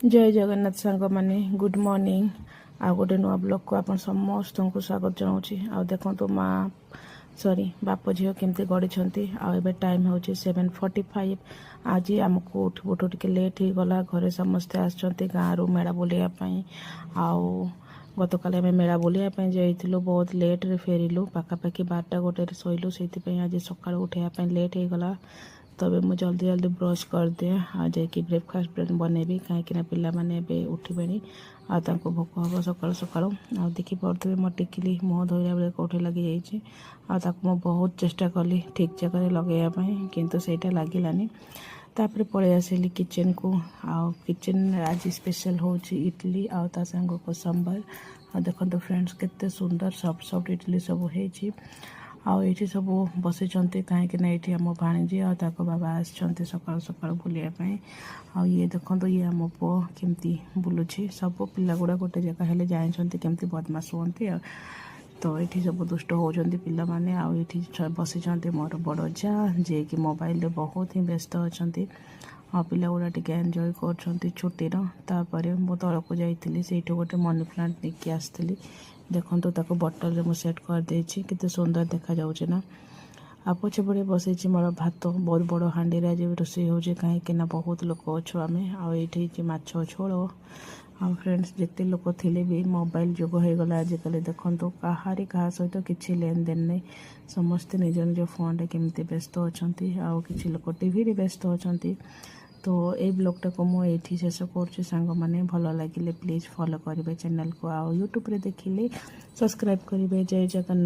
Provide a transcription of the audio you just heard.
जय जगन्नाथ सांग माने गुड मॉर्निंग आ गोटे नुआ ब्लॉग को आपण समस्त को स्वागत जनाऊँगी। आ देखो माँ सॉरी बाप झील केमती गढ़ी आबे टाइम हूँ 7:45। आज आमको उठ उठ टे लेट हो गला। घरे समस्ते आसछंती गाँव रू मेला बुलायापाई। आउ गत काले आम मेला बुलायापाई जाइलु बहुत लेट रे फेरिलु पाखापाखि 12टा गोटे शोलु से आज सका उठापी लेट हो गला। तबे मुझे जल्दी जल्दी ब्रश कर दिए आ जाकि ब्रेकफास्ट बनैबी कहीं पिला माने बे उठबे आ भोक हम सका सका आ देखी पड़े मो टिकिली मुँह धोला बेले कौटे लगी जाइए बहुत चेष्टा कली ठीक जगह लगेवाई किंतु सेटा लगिलानी। तापर पलि आसिली किचन को। आ किचन आज स्पेशल हूँ इडली आ सांग को सांबर। आ देखो फ्रेंड्स केते सुंदर सॉफ्ट सॉफ्ट इडली सब है। आठी सब बसी कहीं आम भाणीजी आ बाबा आसछंती सकाळु सकाळु बुलायापाई। आ ये देखो ये आम पु केमती बुलूची सब पिला गुड़ा गोटे जगह हेले जानते केमती बदमाश होती। तो ये सब दुष्ट होती पिला माने। आठी बसी मोर बड़ जा जे कि मोबाइल बहुत ही व्यस्त अच्छा। पिला गुड़ा टे एंजॉय कर छुट्टीर। तापर मु तलक जाइली से गोटे मनी प्लांट लेके आसती। देखो ताको बटल में सेट कर देछि कितने सुंदर देखा जाउछे ना। आ पछे पड़े बसई मोर भात बहुत बड़ हाँडी आज रोषे हो कहीं बहुत लोक अच्छु आम आठी माछ झोल। आ फ्रेंड्स जिते लोक थे भी मोबाइल जुग हो गला आजिकल देखो कहारी क्या सहित किसी लेन देन नहीं। समस्ते निज निज फोन केमती व्यस्त अच्छा आ कि लोक टीवी व्यस्त अच्छा। तो ये ब्लॉगटा को मुझे शेष करुँच सांग मैंने भल लगे प्लीज फॉलो करेंगे चैनल को। आ यूट्यूब रे देखिले सब्सक्राइब करेंगे। जय जगन्नाथ।